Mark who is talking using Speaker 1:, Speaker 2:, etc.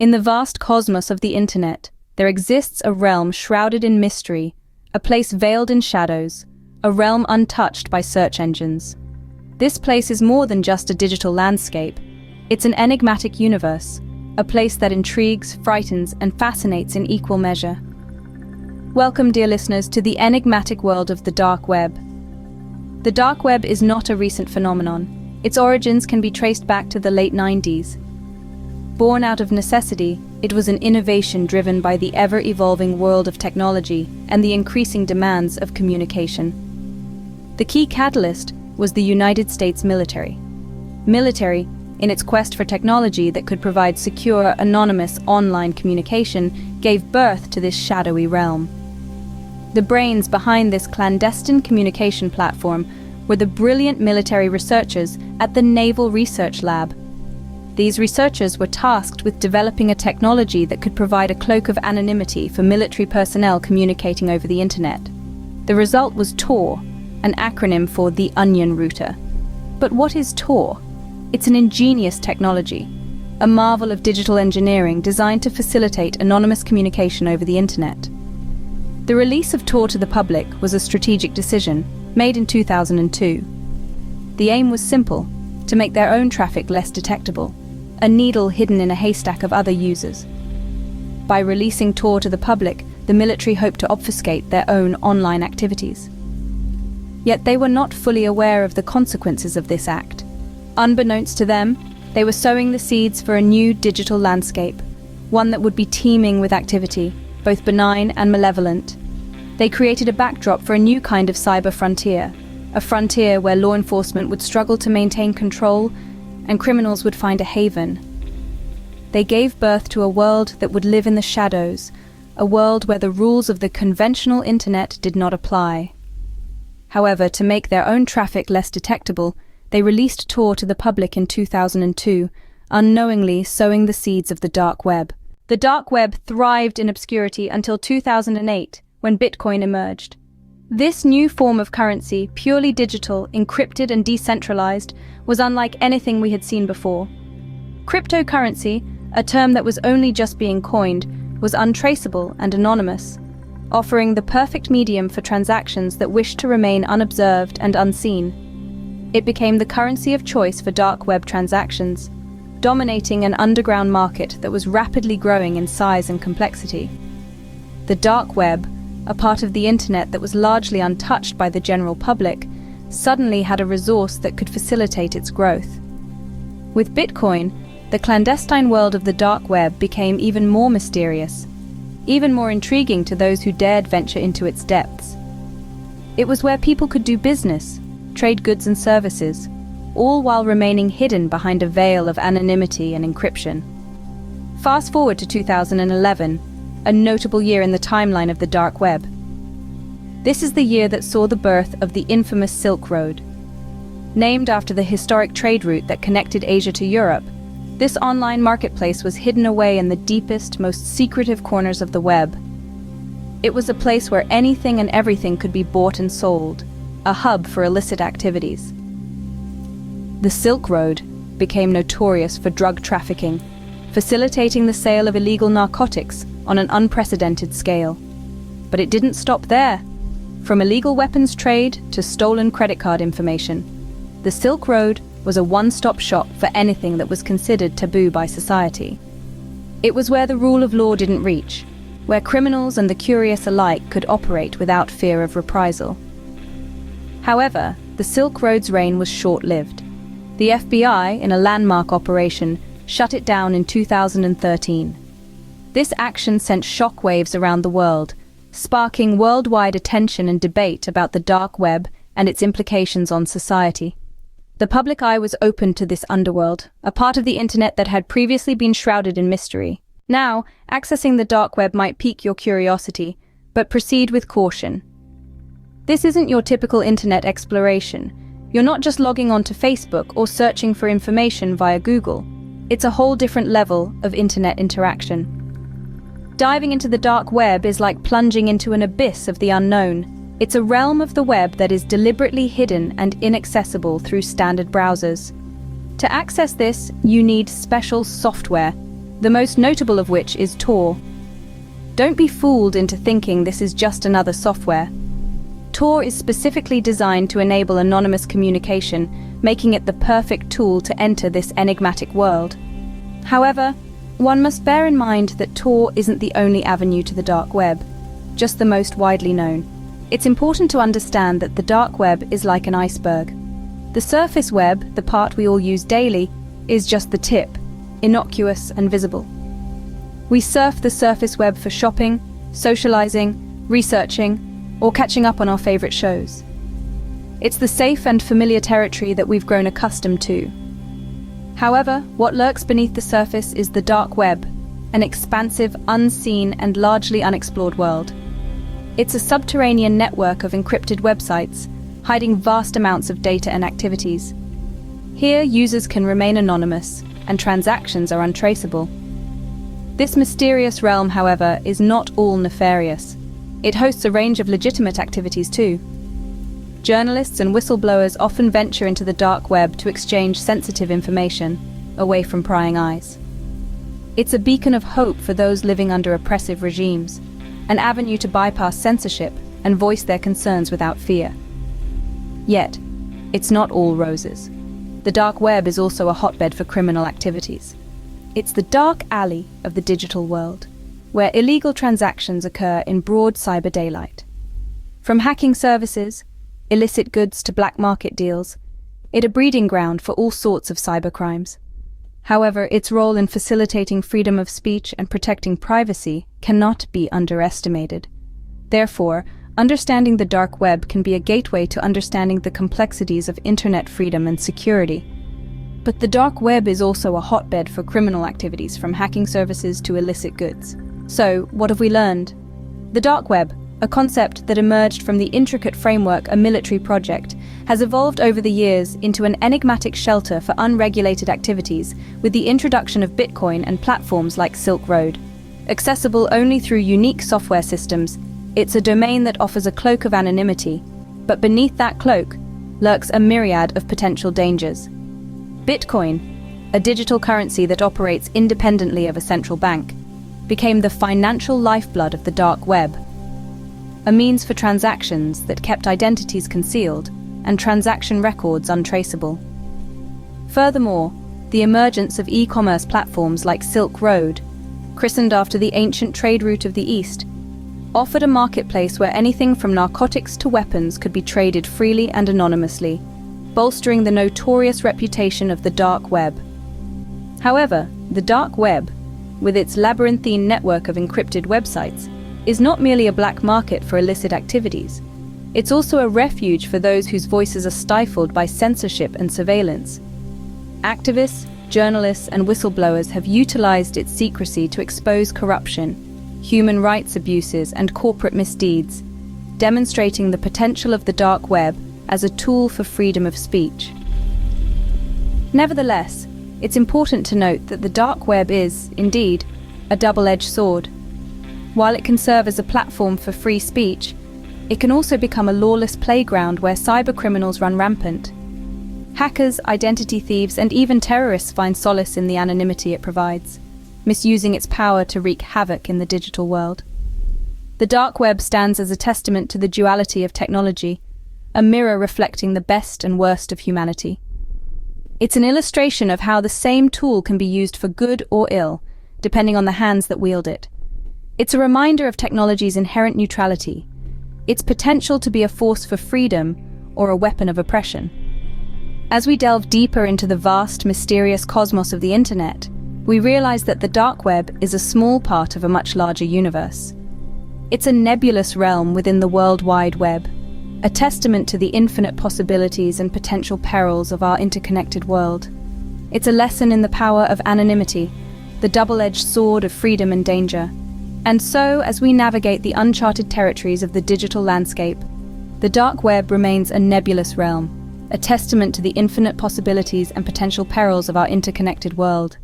Speaker 1: In the vast cosmos of the internet, there exists a realm shrouded in mystery, a place veiled in shadows, a realm untouched by search engines. This place is more than just a digital landscape. It's an enigmatic universe, a place that intrigues, frightens, and fascinates in equal measure. Welcome, dear listeners, to the enigmatic world of the dark web. The dark web is not a recent phenomenon. Its origins can be traced back to the late 90s. Born out of necessity, it was an innovation driven by the ever-evolving world of technology and the increasing demands of communication. The key catalyst was the United States military. Military, in its quest for technology that could provide secure, anonymous online communication, gave birth to this shadowy realm. The brains behind this clandestine communication platform were the brilliant military researchers at the Naval Research Lab. These researchers were tasked with developing a technology that could provide a cloak of anonymity for military personnel communicating over the internet. The result was Tor, an acronym for the Onion Router. But what is Tor? It's an ingenious technology, a marvel of digital engineering designed to facilitate anonymous communication over the internet. The release of Tor to the public was a strategic decision made in 2002. The aim was simple: to make their own traffic less detectable, a needle hidden in a haystack of other users. By releasing Tor to the public, the military hoped to obfuscate their own online activities. Yet they were not fully aware of the consequences of this act. Unbeknownst to them, they were sowing the seeds for a new digital landscape, one that would be teeming with activity, both benign and malevolent. They created a backdrop for a new kind of cyber frontier, a frontier where law enforcement would struggle to maintain control and criminals would find a haven. They gave birth to a world that would live in the shadows, a world where the rules of the conventional internet did not apply. However, to make their own traffic less detectable, they released Tor to the public in 2002, unknowingly sowing the seeds of the dark web. The dark web thrived in obscurity until 2008, when Bitcoin emerged. This new form of currency, purely digital, encrypted and decentralized, was unlike anything we had seen before. Cryptocurrency, a term that was only just being coined, was untraceable and anonymous, offering the perfect medium for transactions that wished to remain unobserved and unseen. It became the currency of choice for dark web transactions, dominating an underground market that was rapidly growing in size and complexity. The dark web, a part of the internet that was largely untouched by the general public, suddenly had a resource that could facilitate its growth. With Bitcoin, the clandestine world of the dark web became even more mysterious, even more intriguing to those who dared venture into its depths. It was where people could do business, trade goods and services, all while remaining hidden behind a veil of anonymity and encryption. Fast forward to 2011, a notable year in the timeline of the dark web. This is the year that saw the birth of the infamous Silk Road. Named after the historic trade route that connected Asia to Europe, this online marketplace was hidden away in the deepest, most secretive corners of the web. It was a place where anything and everything could be bought and sold, a hub for illicit activities. The Silk Road became notorious for drug trafficking, facilitating the sale of illegal narcotics on an unprecedented scale. But it didn't stop there. From illegal weapons trade to stolen credit card information, the Silk Road was a one-stop shop for anything that was considered taboo by society. It was where the rule of law didn't reach, where criminals and the curious alike could operate without fear of reprisal. However, the Silk Road's reign was short-lived. The FBI, in a landmark operation, shut it down in 2013. This action sent shockwaves around the world, sparking worldwide attention and debate about the dark web and its implications on society. The public eye was open to this underworld, a part of the internet that had previously been shrouded in mystery. Now, accessing the dark web might pique your curiosity, but proceed with caution. This isn't your typical internet exploration. You're not just logging onto Facebook or searching for information via Google. It's a whole different level of internet interaction. Diving into the dark web is like plunging into an abyss of the unknown. It's a realm of the web that is deliberately hidden and inaccessible through standard browsers. To access this, you need special software, the most notable of which is Tor. Don't be fooled into thinking this is just another software. Tor is specifically designed to enable anonymous communication, making it the perfect tool to enter this enigmatic world. However, one must bear in mind that Tor isn't the only avenue to the dark web, just the most widely known. It's important to understand that the dark web is like an iceberg. The surface web, the part we all use daily, is just the tip, innocuous and visible. We surf the surface web for shopping, socializing, researching, or catching up on our favorite shows. It's the safe and familiar territory that we've grown accustomed to. However, what lurks beneath the surface is the dark web, an expansive, unseen, and largely unexplored world. It's a subterranean network of encrypted websites, hiding vast amounts of data and activities. Here, users can remain anonymous, and transactions are untraceable. This mysterious realm, however, is not all nefarious. It hosts a range of legitimate activities too. Journalists and whistleblowers often venture into the dark web to exchange sensitive information, away from prying eyes. It's a beacon of hope for those living under oppressive regimes, an avenue to bypass censorship and voice their concerns without fear. Yet, it's not all roses. The dark web is also a hotbed for criminal activities. It's the dark alley of the digital world, where illegal transactions occur in broad cyber daylight. From hacking services, illicit goods to black market deals, it's a breeding ground for all sorts of cybercrimes. However, its role in facilitating freedom of speech and protecting privacy cannot be underestimated. Therefore, understanding the dark web can be a gateway to understanding the complexities of internet freedom and security. But the dark web is also a hotbed for criminal activities, from hacking services to illicit goods. So, what have we learned? The dark web, a concept that emerged from the intricate framework a military project, has evolved over the years into an enigmatic shelter for unregulated activities with the introduction of Bitcoin and platforms like Silk Road. Accessible only through unique software systems, it's a domain that offers a cloak of anonymity, but beneath that cloak lurks a myriad of potential dangers. Bitcoin, a digital currency that operates independently of a central bank, became the financial lifeblood of the dark web, a means for transactions that kept identities concealed and transaction records untraceable. Furthermore, the emergence of e-commerce platforms like Silk Road, christened after the ancient trade route of the East, offered a marketplace where anything from narcotics to weapons could be traded freely and anonymously, bolstering the notorious reputation of the dark web. However, the dark web, with its labyrinthine network of encrypted websites, is not merely a black market for illicit activities. It's also a refuge for those whose voices are stifled by censorship and surveillance. Activists, journalists, and whistleblowers have utilized its secrecy to expose corruption, human rights abuses, and corporate misdeeds, demonstrating the potential of the dark web as a tool for freedom of speech. Nevertheless, it's important to note that the dark web is, indeed, a double-edged sword. While it can serve as a platform for free speech, it can also become a lawless playground where cybercriminals run rampant. Hackers, identity thieves, and even terrorists find solace in the anonymity it provides, misusing its power to wreak havoc in the digital world. The dark web stands as a testament to the duality of technology, a mirror reflecting the best and worst of humanity. It's an illustration of how the same tool can be used for good or ill, depending on the hands that wield it. It's a reminder of technology's inherent neutrality, its potential to be a force for freedom or a weapon of oppression. As we delve deeper into the vast, mysterious cosmos of the internet, we realize that the dark web is a small part of a much larger universe. It's a nebulous realm within the World Wide Web, a testament to the infinite possibilities and potential perils of our interconnected world. It's a lesson in the power of anonymity, the double-edged sword of freedom and danger. And so, as we navigate the uncharted territories of the digital landscape, the dark web remains a nebulous realm, a testament to the infinite possibilities and potential perils of our interconnected world.